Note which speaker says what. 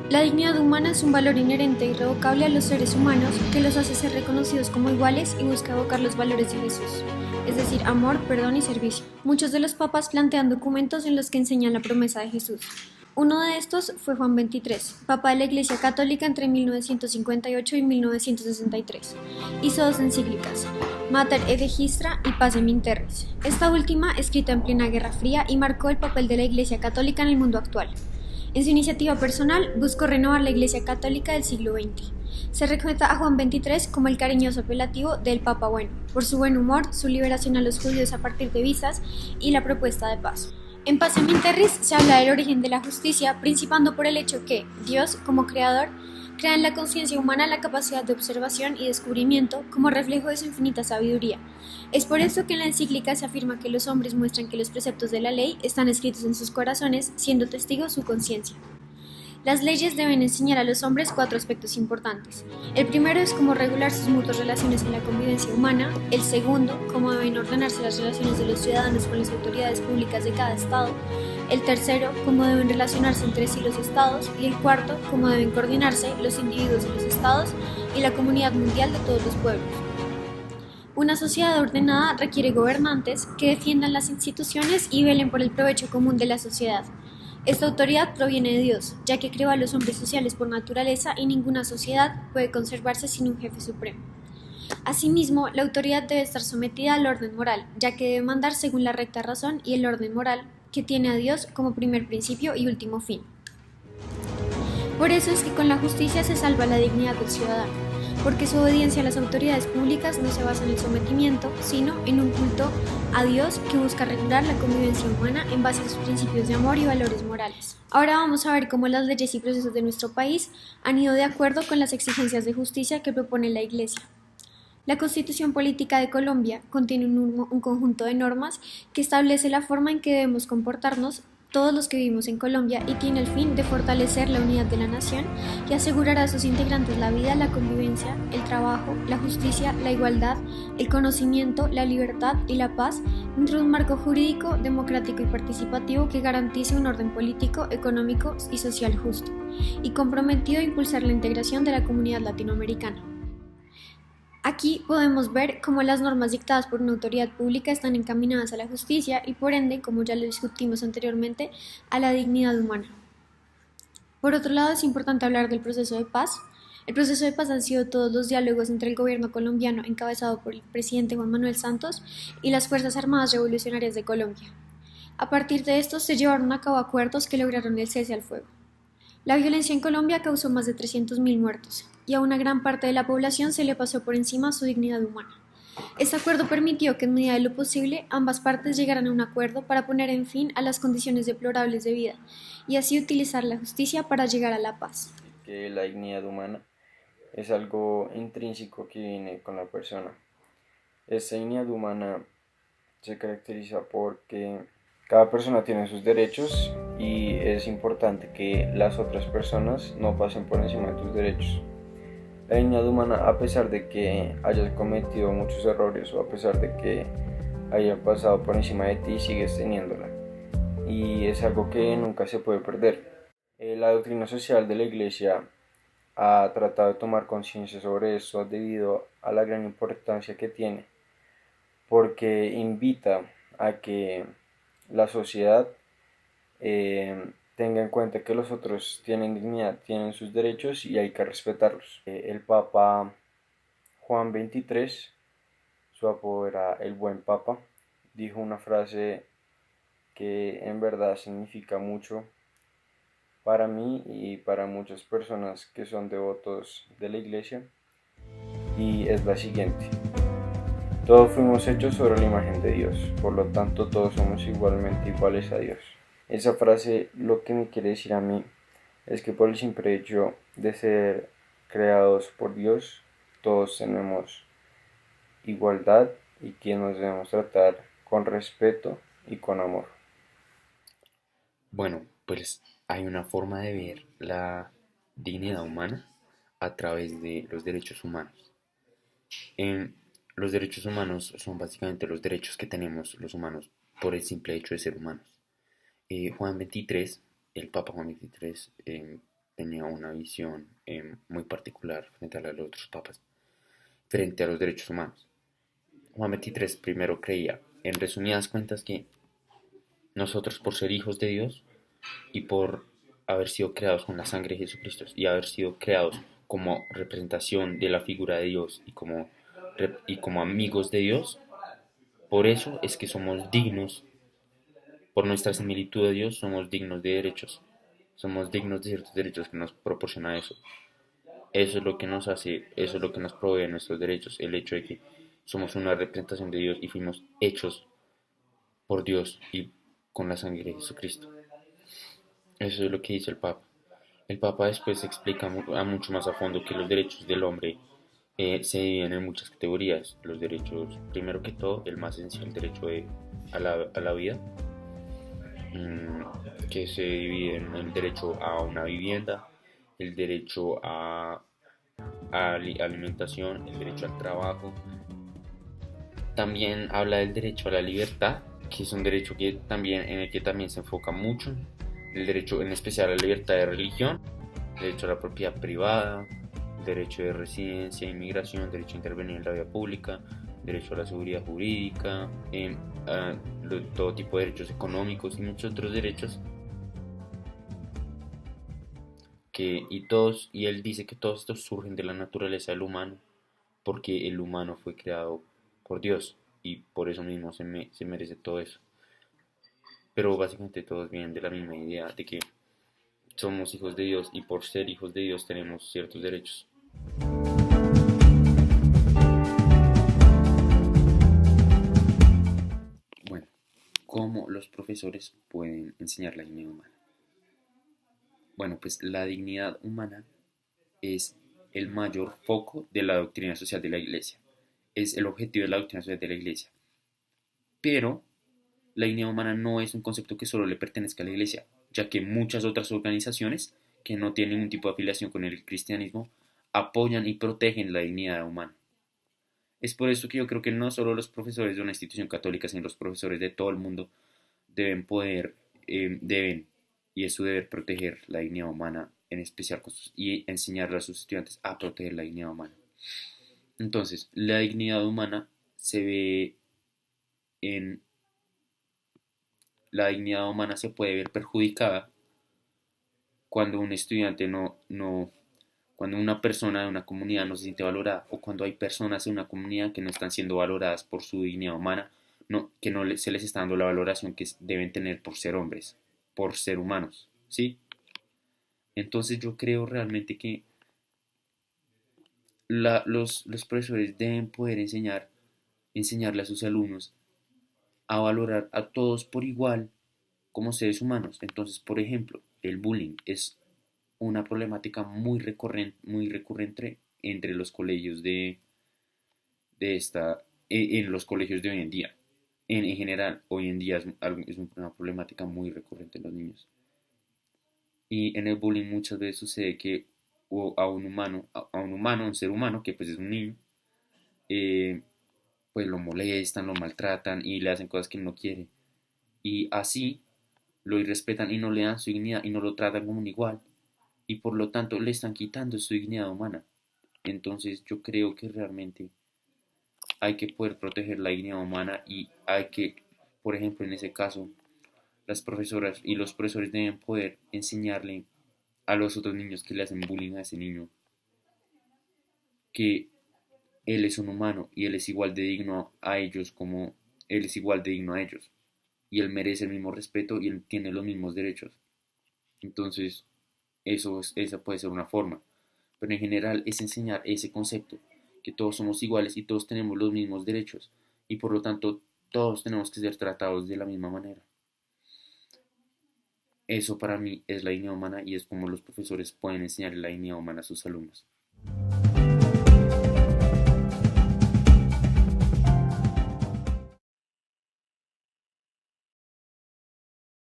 Speaker 1: La dignidad humana es un valor inherente e irrevocable a los seres humanos que los hace ser reconocidos como iguales y busca evocar los valores de Jesús, es decir, amor, perdón y servicio. Muchos de los papas plantean documentos en los que enseñan la promesa de Jesús. Uno de estos fue Juan XXIII, Papa de la Iglesia Católica entre 1958 y 1963. Hizo dos encíclicas, Mater Registra y Pacem in Terris. Esta última, escrita en plena Guerra Fría, y marcó el papel de la Iglesia Católica en el mundo actual. En su iniciativa personal, buscó renovar la Iglesia Católica del siglo XX. Se recuerda a Juan XXIII como el cariñoso apelativo del Papa Bueno, por su buen humor, su liberación a los judíos a partir de visas y la propuesta de paz. En Pacem in Terris se habla del origen de la justicia, principando por el hecho que Dios, como creador, crea en la conciencia humana la capacidad de observación y descubrimiento como reflejo de su infinita sabiduría. Es por eso que en la encíclica se afirma que los hombres muestran que los preceptos de la ley están escritos en sus corazones, siendo testigo su conciencia. Las leyes deben enseñar a los hombres cuatro aspectos importantes. El primero es cómo regular sus mutuas relaciones en la convivencia humana. El segundo, cómo deben ordenarse las relaciones de los ciudadanos con las autoridades públicas de cada estado. El tercero, cómo deben relacionarse entre sí los estados. Y el cuarto, cómo deben coordinarse los individuos de los estados y la comunidad mundial de todos los pueblos. Una sociedad ordenada requiere gobernantes que defiendan las instituciones y velen por el provecho común de la sociedad. Esta autoridad proviene de Dios, ya que creó a los hombres sociales por naturaleza y ninguna sociedad puede conservarse sin un jefe supremo. Asimismo, la autoridad debe estar sometida al orden moral, ya que debe mandar según la recta razón y el orden moral, que tiene a Dios como primer principio y último fin. Por eso es que con la justicia se salva la dignidad del ciudadano, porque su obediencia a las autoridades públicas no se basa en el sometimiento, sino en un culto a Dios que busca regular la convivencia humana en base a sus principios de amor y valores morales. Ahora vamos a ver cómo las leyes y procesos de nuestro país han ido de acuerdo con las exigencias de justicia que propone la Iglesia. La Constitución Política de Colombia contiene un conjunto de normas que establece la forma en que debemos comportarnos todos los que vivimos en Colombia y tiene el fin de fortalecer la unidad de la nación y asegurar a sus integrantes la vida, la convivencia, el trabajo, la justicia, la igualdad, el conocimiento, la libertad y la paz dentro de un marco jurídico, democrático y participativo que garantice un orden político, económico y social justo y comprometido a impulsar la integración de la comunidad latinoamericana. Aquí podemos ver cómo las normas dictadas por una autoridad pública están encaminadas a la justicia y por ende, como ya lo discutimos anteriormente, a la dignidad humana. Por otro lado, es importante hablar del proceso de paz. El proceso de paz han sido todos los diálogos entre el gobierno colombiano encabezado por el presidente Juan Manuel Santos y las Fuerzas Armadas Revolucionarias de Colombia. A partir de estos se llevaron a cabo acuerdos que lograron el cese al fuego. La violencia en Colombia causó más de 300.000 muertos y a una gran parte de la población se le pasó por encima su dignidad humana. Este acuerdo permitió que en medida de lo posible ambas partes llegaran a un acuerdo para poner en fin a las condiciones deplorables de vida y así utilizar la justicia para llegar a la paz.
Speaker 2: Que la dignidad humana es algo intrínseco que viene con la persona. Esta dignidad humana se caracteriza porque cada persona tiene sus derechos y es importante que las otras personas no pasen por encima de tus derechos. La dignidad humana, a pesar de que hayas cometido muchos errores o a pesar de que haya pasado por encima de ti, sigues teniéndola. Y es algo que nunca se puede perder. La doctrina social de la Iglesia ha tratado de tomar conciencia sobre esto debido a la gran importancia que tiene, porque invita a que la sociedad tenga en cuenta que los otros tienen dignidad, tienen sus derechos y hay que respetarlos. El Papa Juan XXIII, su apodo era el Buen Papa, dijo una frase que en verdad significa mucho para mí y para muchas personas que son devotos de la Iglesia, y es la siguiente: todos fuimos hechos sobre la imagen de Dios, por lo tanto todos somos igualmente iguales a Dios. Esa frase lo que me quiere decir a mí es que por el simple hecho de ser creados por Dios, todos tenemos igualdad y que nos debemos tratar con respeto y con amor.
Speaker 3: Bueno, pues hay una forma de ver la dignidad humana a través de los derechos humanos. En los derechos humanos son básicamente los derechos que tenemos los humanos por el simple hecho de ser humanos. Juan XXIII, el Papa Juan XXIII, tenía una visión muy particular frente a la de los otros papas, frente a los derechos humanos. Juan XXIII primero creía, en resumidas cuentas, que nosotros, por ser hijos de Dios y por haber sido creados con la sangre de Jesucristo y haber sido creados como representación de la figura de Dios y como amigos de Dios, por eso es que somos dignos, por nuestra similitud de Dios, somos dignos de derechos. Somos dignos de ciertos derechos que nos proporciona eso. Eso es lo que nos hace, eso es lo que nos provee nuestros derechos, el hecho de que somos una representación de Dios y fuimos hechos por Dios y con la sangre de Jesucristo. Eso es lo que dice el Papa. El Papa después explica mucho más a fondo que los derechos del hombre se dividen en muchas categorías. Los derechos, primero que todo, el más esencial, el derecho a la vida, que se divide en el derecho a una vivienda, el derecho a alimentación, el derecho al trabajo. También habla del derecho a la libertad, que es un derecho en el que también se enfoca mucho, el derecho en especial a la libertad de religión, el derecho a la propiedad privada, el derecho de residencia e inmigración, el derecho a intervenir en la vida pública, el derecho a la seguridad jurídica, todo tipo de derechos económicos y muchos otros derechos y él dice que todos estos surgen de la naturaleza del humano, porque el humano fue creado por Dios y por eso mismo se merece todo eso. Pero básicamente todos vienen de la misma idea de que somos hijos de Dios y por ser hijos de Dios tenemos ciertos derechos. Bueno, ¿cómo los profesores pueden enseñar la dignidad humana? Bueno, pues la dignidad humana es el mayor foco de la doctrina social de la Iglesia. Es el objetivo de la doctrina social de la Iglesia. Pero la dignidad humana no es un concepto que solo le pertenezca a la Iglesia, ya que muchas otras organizaciones que no tienen ningún tipo de afiliación con el cristianismo apoyan y protegen la dignidad humana. Es por eso que yo creo que no solo los profesores de una institución católica, sino los profesores de todo el mundo deben y es su deber proteger la dignidad humana, en especial y enseñarle a sus estudiantes a proteger la dignidad humana. Entonces, la dignidad humana se puede ver perjudicada cuando un estudiante cuando una persona de una comunidad no se siente valorada, o cuando hay personas en una comunidad que no están siendo valoradas por su dignidad humana, que no se les está dando la valoración que deben tener por ser hombres, por ser humanos, ¿sí? Entonces yo creo realmente que los profesores deben poder enseñarle a sus alumnos a valorar a todos por igual como seres humanos. Entonces, por ejemplo, el bullying es una problemática muy recurrente entre los colegios en los colegios de hoy en día. En general, hoy en día es una problemática muy recurrente en los niños. Y en el bullying muchas veces sucede que a un ser humano, que pues es un niño, pues lo molestan, lo maltratan y le hacen cosas que él no quiere. Y así lo irrespetan y no le dan su dignidad y no lo tratan como un igual. Y por lo tanto le están quitando su dignidad humana. Entonces yo creo que realmente hay que poder proteger la dignidad humana y hay que, por ejemplo, en ese caso, las profesoras y los profesores deben poder enseñarle a los otros niños que le hacen bullying a ese niño que él es un humano y él es igual de digno a ellos como él es igual de digno a ellos. Y él merece el mismo respeto y él tiene los mismos derechos. Entonces, esa puede ser una forma. Pero en general es enseñar ese concepto, que todos somos iguales y todos tenemos los mismos derechos. Y por lo tanto, todos tenemos que ser tratados de la misma manera. Eso para mí es la dignidad humana y es como los profesores pueden enseñar la dignidad humana a sus alumnos.